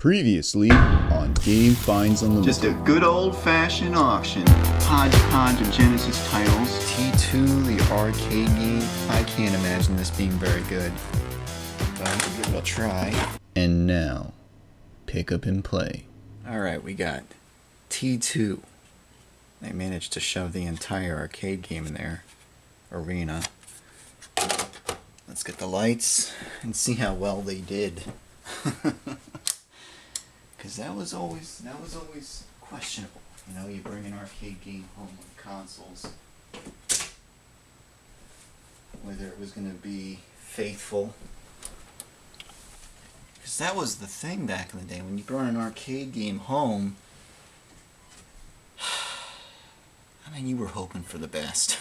Previously on Game Finds Unlimited. Just a good old-fashioned auction. Hodgepodge of Genesis titles. T2, the arcade game. I can't imagine this being very good, but I'm gonna give it a try. And now, pick up and play. Alright, we got T2. They managed to shove the entire arcade game in their arena. Let's get the lights and see how well they did. Because that was always questionable. You know, you bring an arcade game home with consoles, whether it was going to be faithful. Because that was the thing back in the day. When you brought an arcade game home, I mean, you were hoping for the best.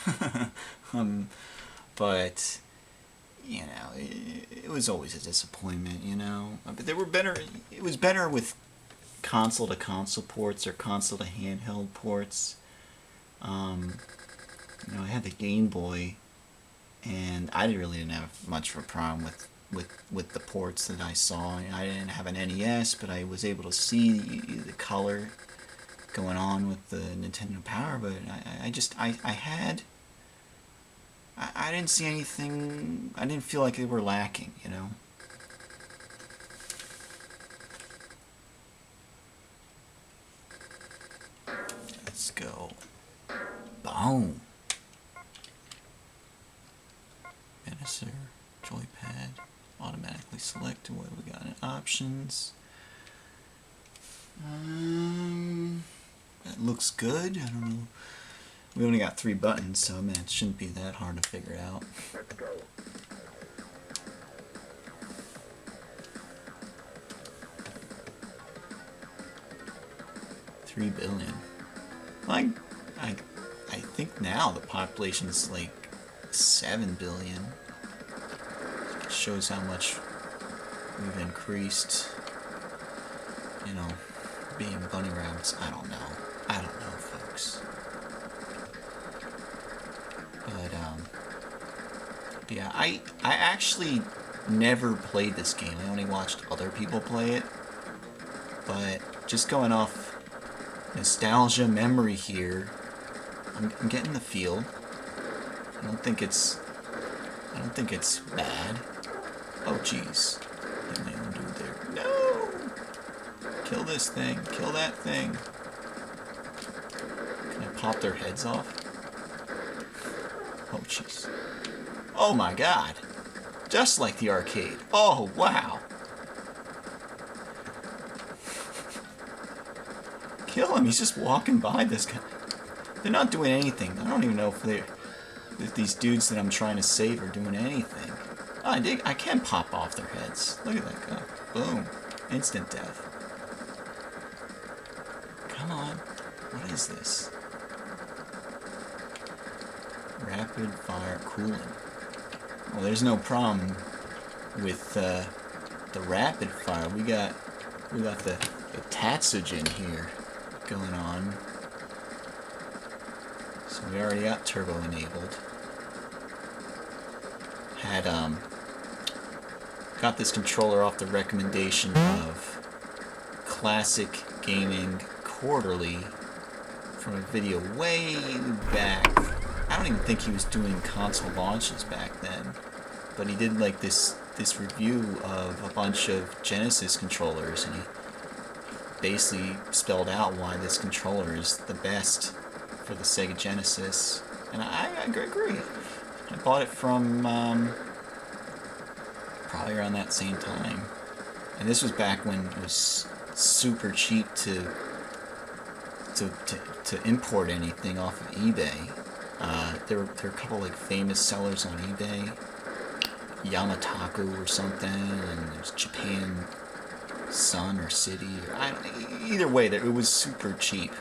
But, you know, it was always a disappointment, you know. But they were better. It was better with console to console ports or console to handheld ports. You know, I had the Game Boy, and I really didn't have much of a problem with the ports that I saw. I didn't have an NES, but I was able to see the color going on with the Nintendo Power. But I didn't see anything. I didn't feel like they were lacking, you know. Let's go. Boom. Finisher, joypad, automatically select what we got in options. That looks good. I don't know. We only got 3 buttons, so I mean, it shouldn't be that hard to figure out. Let's go. $3 billion. Like, I think now the population's like 7 billion. It shows how much we've increased, you know, being bunny rabbits. I don't know, folks. But yeah, I actually never played this game. I only watched other people play it. But just going off nostalgia memory here, I'm getting the feel. I don't think it's bad. Oh jeez, did my own dude there. No! Kill this thing. Kill that thing. Can I pop their heads off? Oh jeez. Oh my god. Just like the arcade. Oh wow. Kill him. He's just walking by this guy. They're not doing anything. I don't even know if these dudes that I'm trying to save are doing anything. Oh, I can pop off their heads. Look at that guy. Boom. Instant death. Come on. What is this? Rapid fire cooling. Well, there's no problem with the rapid fire. We got the Tatsugen here going on. So we already got turbo enabled. Had got this controller off the recommendation of Classic Gaming Quarterly from a video way back. I don't even think he was doing console launches back then, but he did like this review of a bunch of Genesis controllers, and he basically spelled out why this controller is the best for the Sega Genesis, and I agree. I bought it from probably around that same time, and this was back when it was super cheap to import anything off of eBay. There were a couple like famous sellers on eBay, Yamataku or something, and there's Japan Sun or City, or either way, it was super cheap.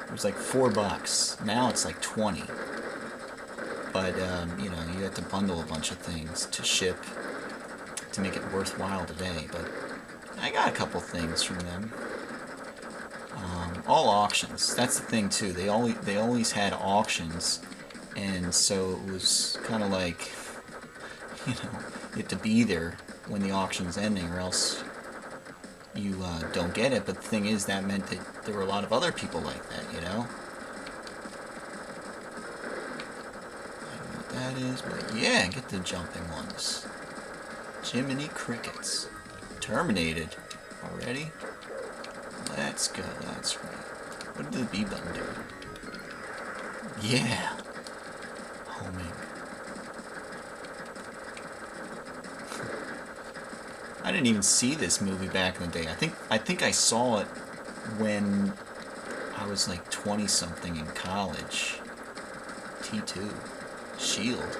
It was like $4. Now it's like 20. But you know, you have to bundle a bunch of things to ship to make it worthwhile today. But I got a couple things from them. All auctions. That's the thing too. They always had auctions, and so it was kind of like, you know, you have to be there when the auction's ending, or else don't get it, but the thing is, that meant that there were a lot of other people like that, you know? I don't know what that is, but yeah, get the jumping ones. Jiminy Crickets. Terminated. Already? Let's go, that's right. What did the B button do? Yeah! Homing. I didn't even see this movie back in the day. I think I saw it when I was like 20-something in college. T2. Shield.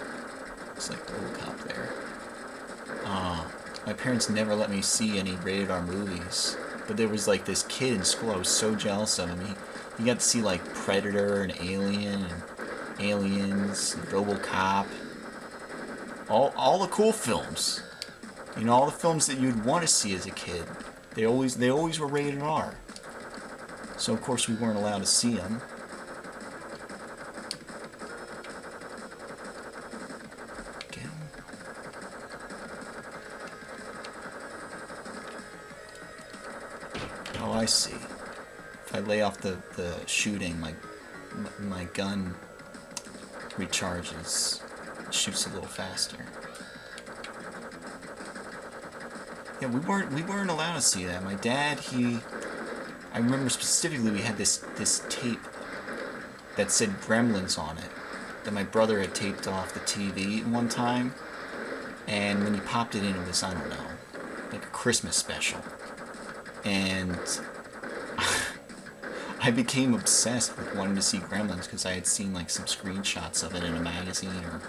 It's like RoboCop there. My parents never let me see any rated R movies. But there was like this kid in school, I was so jealous of him. He got to see like Predator and Alien and Aliens and RoboCop. All the cool films. You know, all the films that you'd want to see as a kid. They always were rated R. So of course we weren't allowed to see them. Get 'em. Oh, I see. If I lay off the shooting, my gun recharges, shoots a little faster. Yeah, we weren't allowed to see that. My dad, I remember specifically we had this tape that said Gremlins on it that my brother had taped off the TV one time, and when you popped it in, it was, I don't know, like a Christmas special. And I became obsessed with wanting to see Gremlins because I had seen like some screenshots of it in a magazine or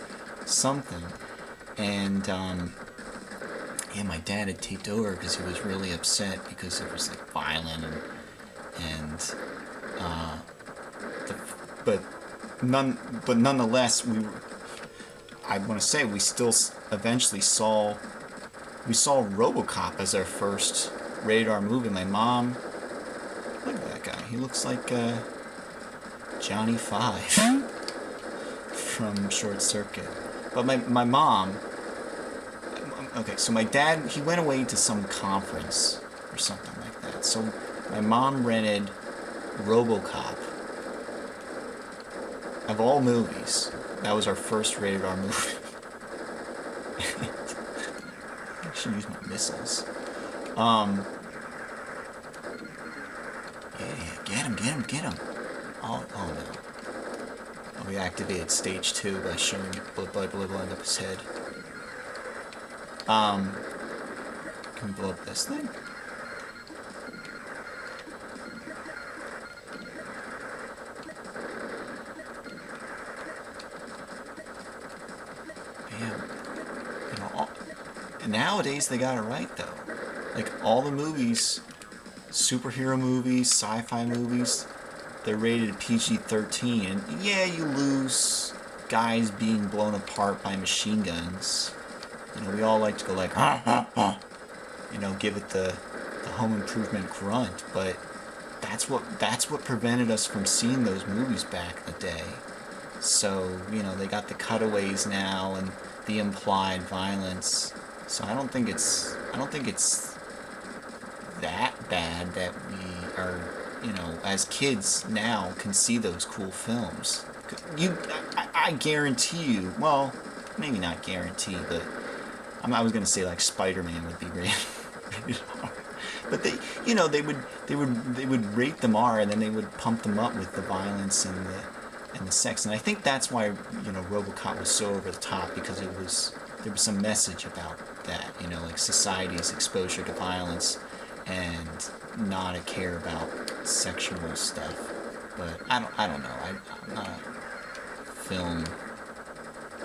something. And yeah, my dad had taped over because he was really upset because it was like violent and but nonetheless, I want to say we still eventually saw RoboCop as our first rated R movie. My mom, look at that guy. He looks like Johnny Five from Short Circuit. But my mom. Okay, so my dad, he went away to some conference or something like that. So my mom rented RoboCop. Of all movies, that was our first rated R movie. I should use my missiles. Yeah, get him. Oh no. Oh, we activated stage 2 by showing by blowing up his head. Can we blow up this thing? Man, you know, nowadays they got it right though. Like all the movies, superhero movies, sci-fi movies, they're rated PG-13, and yeah, you lose guys being blown apart by machine guns. You know, we all like to go like, you know, give it the Home Improvement grunt, but that's what prevented us from seeing those movies back in the day. So, you know, they got the cutaways now and the implied violence. So I don't think it's that bad that we are, you know, as kids now can see those cool films. I guarantee you, well, maybe not guarantee, but I was gonna say like Spider-Man would be rated R, but they would rate them R, and then they would pump them up with the violence and the sex, and I think that's why, you know, RoboCop was so over the top, because there was some message about that, you know, like society's exposure to violence and not a care about sexual stuff. But I don't know. I'm not a film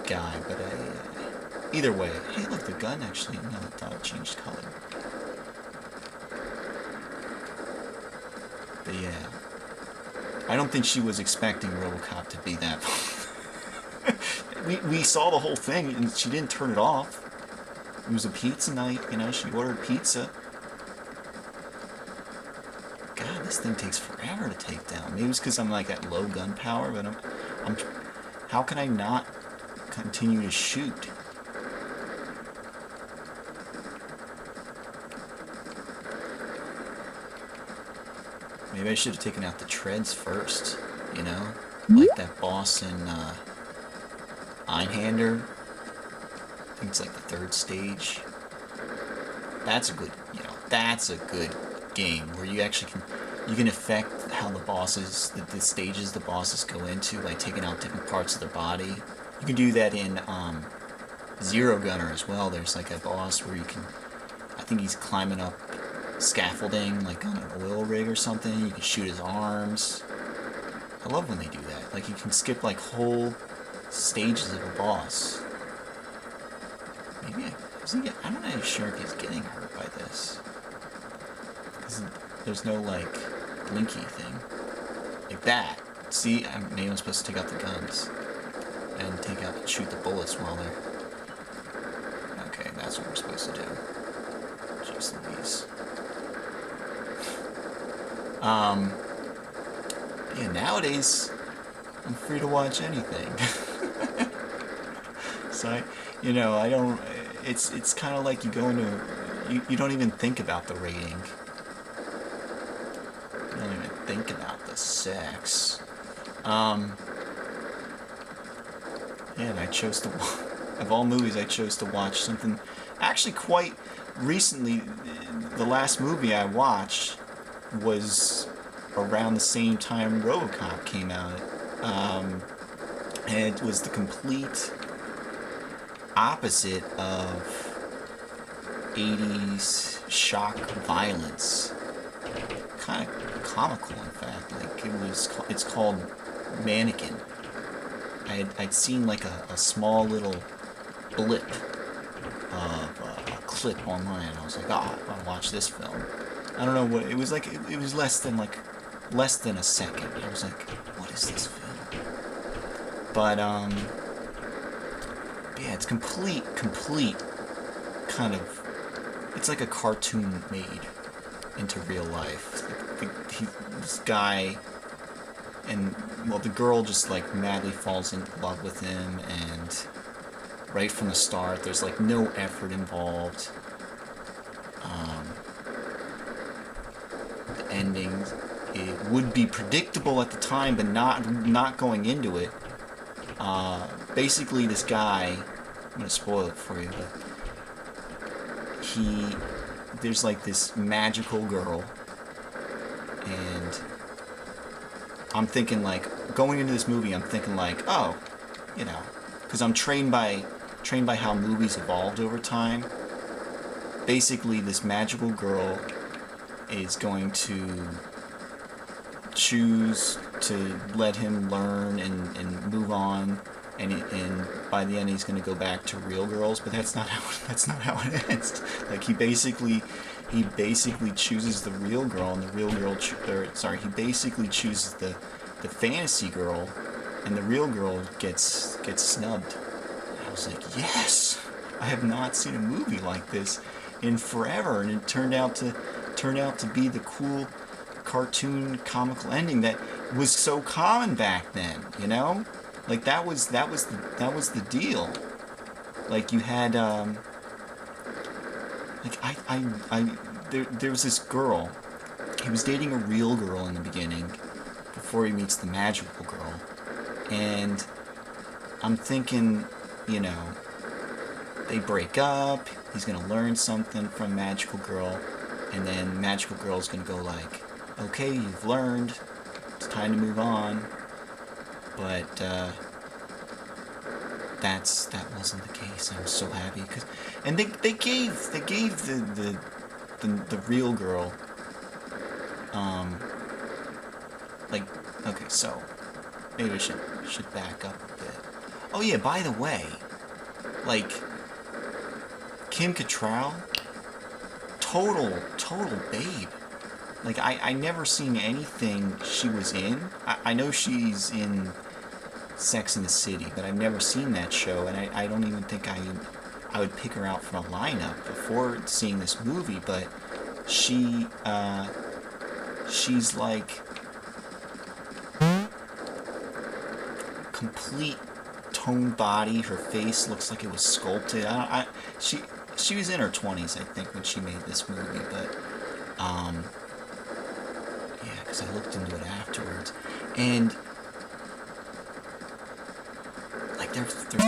guy, but either way, hey, look, the gun actually, no, I thought it changed color. But yeah, I don't think she was expecting RoboCop to be that. we saw the whole thing, and she didn't turn it off. It was a pizza night, you know, she ordered pizza. God, this thing takes forever to take down. Maybe it's because I'm like at low gun power, but I'm how can I not continue to shoot? Maybe I should have taken out the treads first, you know? Like that boss in Einhander. I think it's like the 3rd stage. That's a good, that's a good game where you actually can affect how the bosses, the stages the bosses go into by taking out different parts of their body. You can do that in Zero Gunner as well. There's like a boss where you can, I think he's climbing up scaffolding like on an oil rig or something. You can shoot his arms. I love when they do that. Like you can skip like whole stages of a boss. Maybe I'm not even sure if he's getting hurt by this. There's no like blinky thing. Like that. See, maybe I'm supposed to take out the guns and shoot the bullets while they're. Okay, that's what we're supposed to do. Jeez Louise. Yeah, nowadays I'm free to watch anything. So I don't. It's kind of like you go into. You don't even think about the rating. You don't even think about the sex. Yeah, and I chose to. Of all movies, I chose to watch something. Actually, quite recently, the last movie I watched was around the same time RoboCop came out. And it was the complete opposite of 80s shock violence. Kind of comical, in fact. Like it's called Mannequin. I'd seen like a small little blip of a clip online. I was like, I want to watch this film. I don't know what it was like. It was less than a second. I was like, what is this film? But yeah, it's complete kind of. It's like a cartoon made into real life. This guy, and the girl just like madly falls in love with him, and right from the start, there's like no effort involved. The ending, it would be predictable at the time, but not going into it. Basically, this guy, I'm gonna spoil it for you, but there's like this magical girl, and I'm thinking like, going into this movie, I'm thinking like, oh, because I'm trained by how movies evolved over time. Basically, this magical girl is going to choose to let him learn and move on, and by the end he's going to go back to real girls, but that's not how it ends. Like he basically chooses the real girl, and the real girl he basically chooses the fantasy girl, and the real girl gets snubbed. And I was like, yes, I have not seen a movie like this in forever, and it turned out to be the cool cartoon comical ending that was so common back then, like that was the deal. Like you had there was this girl. He was dating a real girl in the beginning before he meets the magical girl, and I'm thinking, they break up, he's gonna learn something from magical girl, and then magical girl's gonna go like, okay, you've learned, it's time to move on. But that wasn't the case. I was so happy and they gave the real girl okay, so maybe I should back up a bit. Oh yeah, by the way, like Kim Cattrall, total babe. Like, I never seen anything she was in. I know she's in Sex and the City, but I've never seen that show, and I don't even think I would pick her out from a lineup before seeing this movie, but she's like complete toned body. Her face looks like it was sculpted. She was in her 20s, I think, when she made this movie, but yeah, because I I looked into it afterwards, and like they're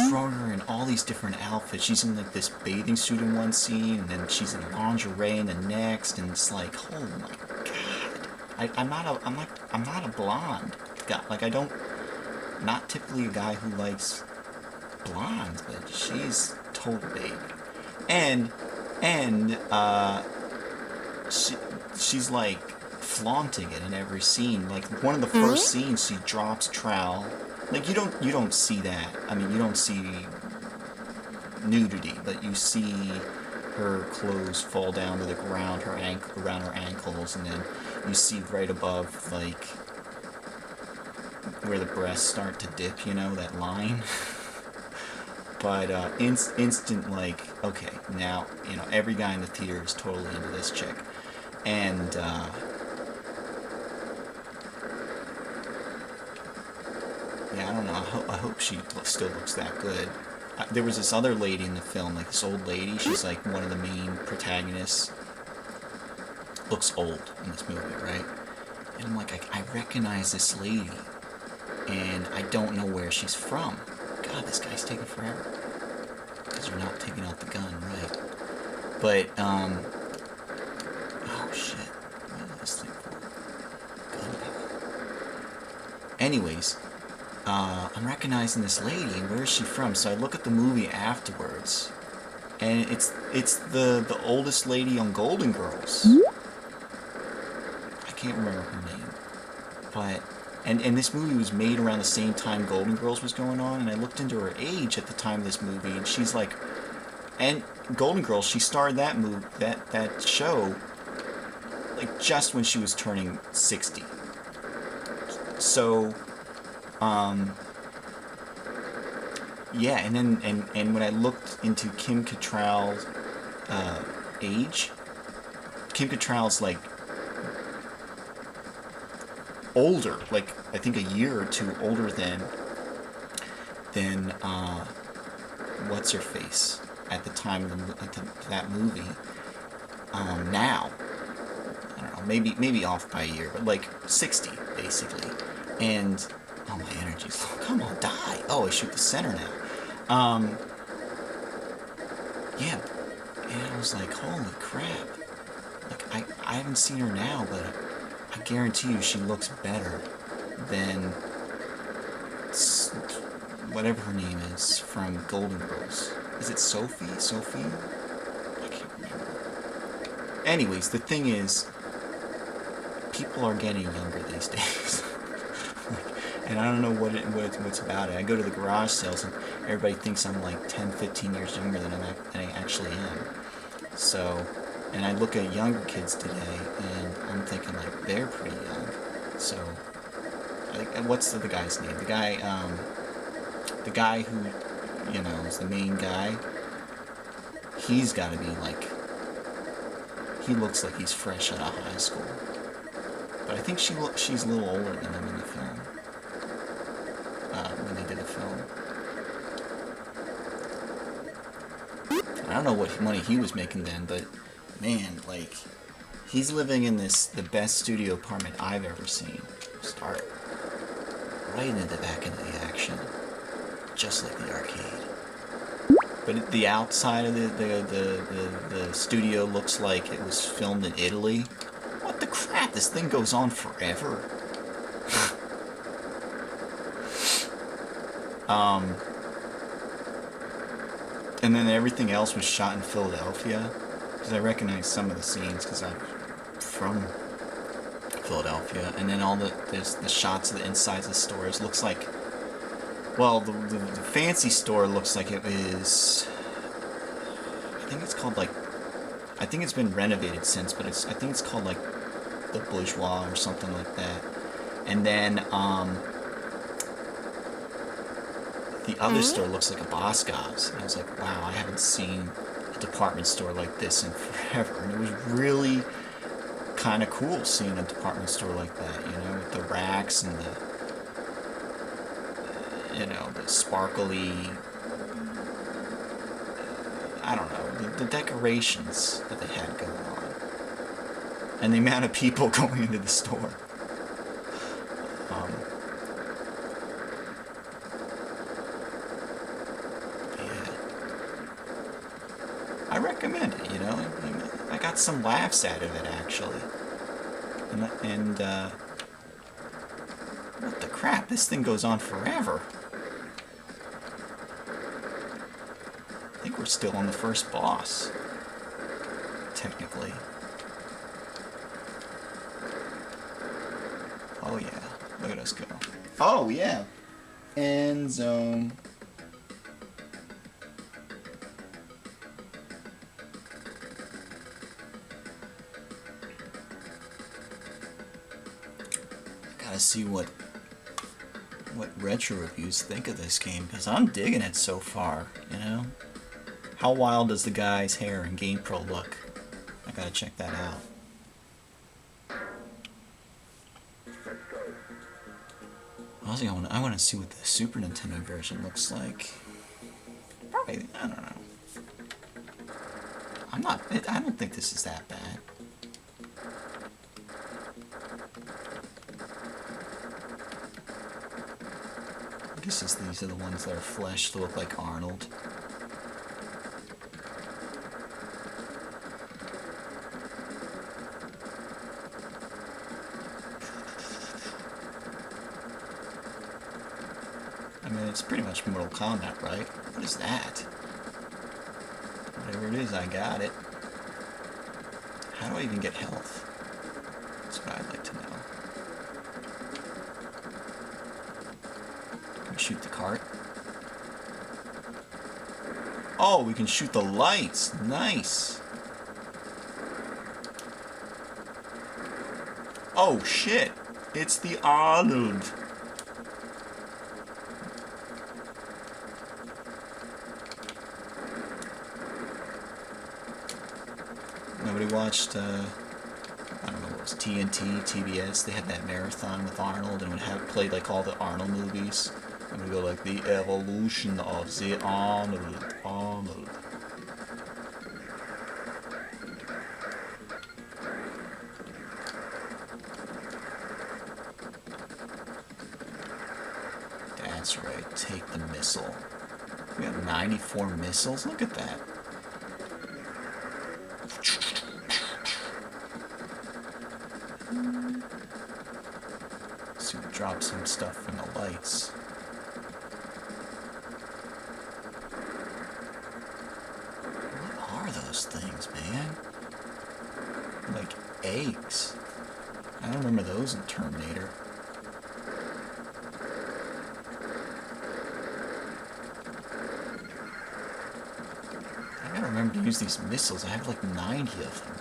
throwing her in all these different outfits. She's in like this bathing suit in one scene, and then she's in lingerie in the next, and it's like, oh my god! I'm not a blonde guy. Like not typically a guy who likes blondes, but she's total babe, and she's like flaunting it in every scene. Like one of the first scenes, she drops trowel. Like you don't see that. I mean, you don't see nudity, but you see her clothes fall down to the ground, around her ankles, and then you see right above, like where the breasts start to dip. You know, that line. But instant, like, okay, now, you know, every guy in the theater is totally into this chick. And yeah, I don't know. I hope she still looks that good. There was this other lady in the film, like this old lady. She's like one of the main protagonists. Looks old in this movie, right? And I'm like, I recognize this lady, and I don't know where she's from. God, this guy's taking forever. Because you're not taking out the gun, right? But, oh shit. What is this thing for? Gunpowder. Anyways, I'm recognizing this lady, and where is she from? So I look at the movie afterwards, and it's the oldest lady on Golden Girls. I can't remember her name. But... And this movie was made around the same time Golden Girls was going on, and I looked into her age at the time of this movie, and she's like, and Golden Girls, she starred that show, like just when she was turning 60. So, yeah, and then and when I looked into Kim Cattrall's age, Kim Cattrall's like older, like I think a year or two older than what's her face at the time of that movie. Now, I don't know, maybe off by a year, but like 60 basically. And oh, my energy's low. Come on, die! Oh, I shoot the center now. Yeah, and I was like, holy crap! Like I haven't seen her now, but I guarantee you she looks better than whatever her name is from Golden Girls. Is it Sophie? I can't remember. Anyways, the thing is, people are getting younger these days. And I don't know what's about it. I go to the garage sales and everybody thinks I'm like 10, 15 years younger than I actually am. So... And I look at younger kids today, and I'm thinking, like, they're pretty young. So, like, what's the guy's name? The guy who, you know, is the main guy. He's got to be, like, he looks like he's fresh out of high school. But I think she's a little older than him in the film. When they did the film. I don't know what money he was making then, but... Man, like, he's living in the best studio apartment I've ever seen. Start right into the back end of the action, just like the arcade. But the outside of the studio looks like it was filmed in Italy. What the crap? This thing goes on forever. And then everything else was shot in Philadelphia. Because I recognize some of the scenes because I'm from Philadelphia. And then all the shots of the insides of the stores looks like... Well, the fancy store looks like it is... I think it's called like... I think it's been renovated since, but I think it's called like the Bourgeois or something like that. And then the other store looks like a Boscov's. And I was like, wow, I haven't seen a department store like this in forever. And it was really kind of cool seeing a department store like that, you know, with the racks and the, you know, the sparkly, I don't know, the decorations that they had going on. And the amount of people going into the store. recommend it, you know? I got some laughs out of it, actually. And what the crap? This thing goes on forever. I think we're still on the first boss. Technically. Oh yeah, look at us go. Oh yeah. End zone. Gotta see what retro reviews think of this game, because I'm digging it so far, you know? How wild does the guy's hair in GamePro look? I gotta check that out. Also, I want to see what the Super Nintendo version looks like. Probably, I don't know. I don't think this is that bad. I guess these are the ones that are fleshed to look like Arnold. I mean, it's pretty much Mortal Kombat, right? What is that? Whatever it is, I got it. How do I even get health? That's what I'd like to know. Can we shoot the cart? Oh, we can shoot the lights. Nice. Oh, shit. It's the Arnold. Nobody watched, I don't know what it was, TNT, TBS, they had that marathon with Arnold, and would have played like all the Arnold movies, and would go like, the evolution of the Arnold. That's right, take the missile. We have 94 missiles, look at that. So we drop some stuff from the lights. What are those things, man? Like eggs. I don't remember those in Terminator. I gotta remember to use these missiles. I have like 90 of them.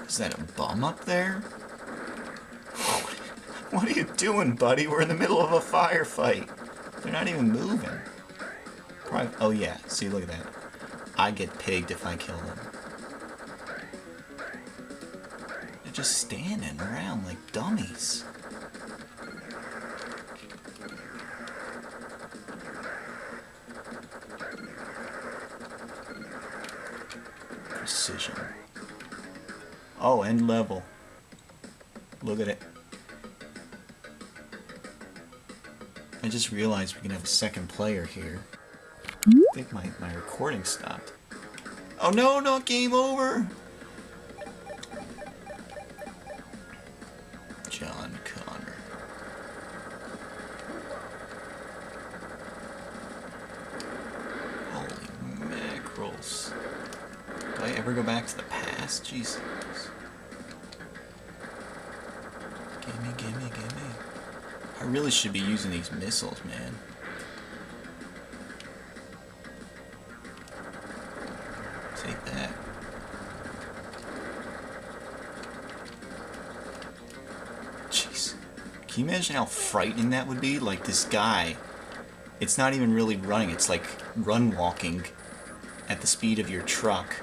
Is that a bum up there? What are you doing, buddy? We're in the middle of a firefight. They're not even moving. Probably, oh yeah, see, look at that. I get pigged if I kill them. They're just standing around like dummies. Precision. Oh, end level. Look at it. I just realized we can have a second player here. I think my recording stopped. Oh no, not game over! John Connor. Holy mackerels. Do I ever go back to the past? Jesus. Gimme, gimme, gimme. I really should be using these missiles, man. Take that. Jeez. Can you imagine how frightening that would be? Like this guy, it's not even really running, it's like run walking at the speed of your truck.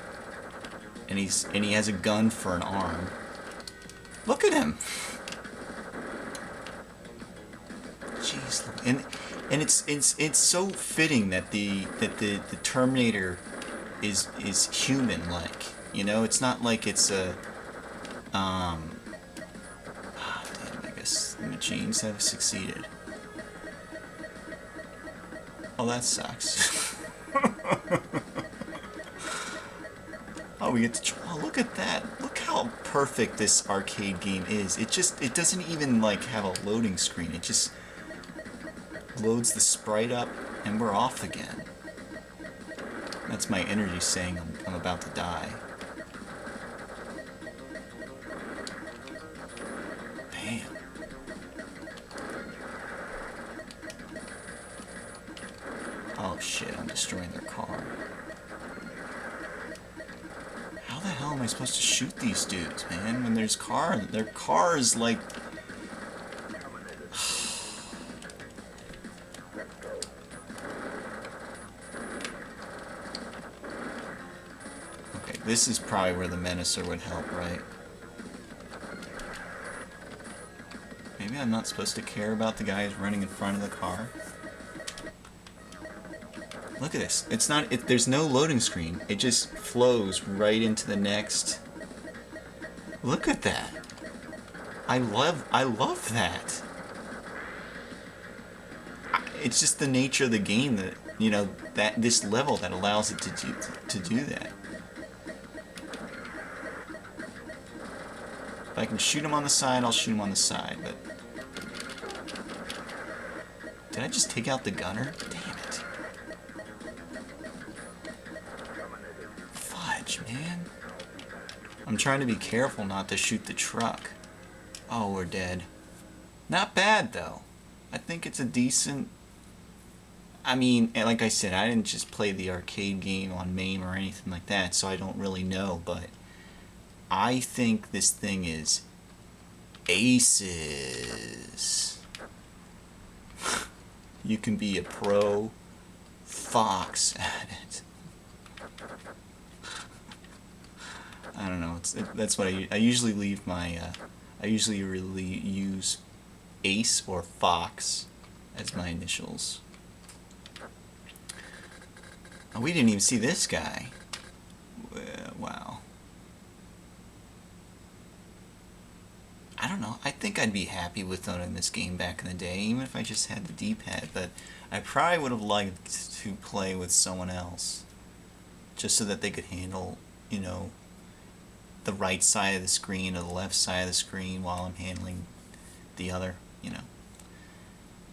And he has a gun for an arm. Look at him. Jeez, and it's so fitting that the Terminator is human like, you know, it's not like it's a damn, I guess the machines have succeeded. Oh, that sucks. Oh, we get to. Oh, look at that! Look how perfect this arcade game is. It doesn't even like have a loading screen. It just loads the sprite up, and we're off again. That's my energy saying I'm about to die. Bam. Oh shit! I'm destroying their car. How the hell am I supposed to shoot these dudes, man? When their car is like... Okay, this is probably where the Menacer would help, right? Maybe I'm not supposed to care about the guys running in front of the car. Look at this. It's not. There's no loading screen. It just flows right into the next. Look at that. I love that. It's just the nature of the game that, you know, that this level that allows it to do that. If I can shoot him on the side, I'll shoot him on the side. But did I just take out the gunner? Damn it. Man, I'm trying to be careful not to shoot the truck. Oh, we're dead. Not bad though. I think it's a decent. I mean, like I said, I didn't just play the arcade game on MAME or anything like that, so I don't really know, but I think this thing is aces. You can be a pro fox at it. I don't know. That's what I usually leave my. I usually really use Ace or Fox as my initials. Oh, we didn't even see this guy. Wow. I don't know. I think I'd be happy with owning this game back in the day, even if I just had the D-pad. But I probably would have liked to play with someone else, just so that they could handle, you know, the right side of the screen or the left side of the screen while I'm handling the other, you know,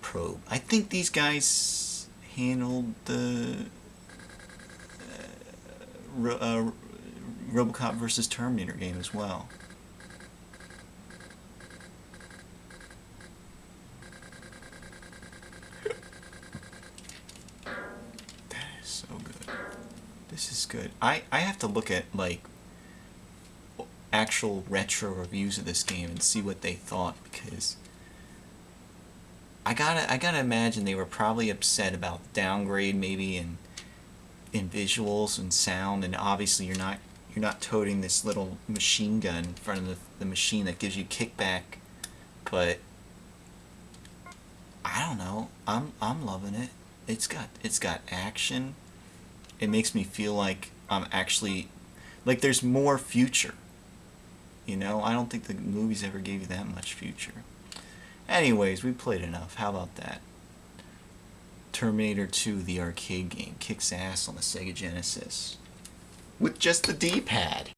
probe. I think these guys handled the RoboCop versus Terminator game as well. That is so good. This is good. I have to look at, like, actual retro reviews of this game and see what they thought, because I gotta imagine they were probably upset about downgrade maybe in visuals and sound, and obviously you're not toting this little machine gun in front of the machine that gives you kickback, but I don't know, I'm loving it. It's got action. It makes me feel like I'm actually, like, there's more future. You know, I don't think the movies ever gave you that much future. Anyways, we played enough. How about that? Terminator 2, the arcade game, kicks ass on the Sega Genesis. With just the D-pad.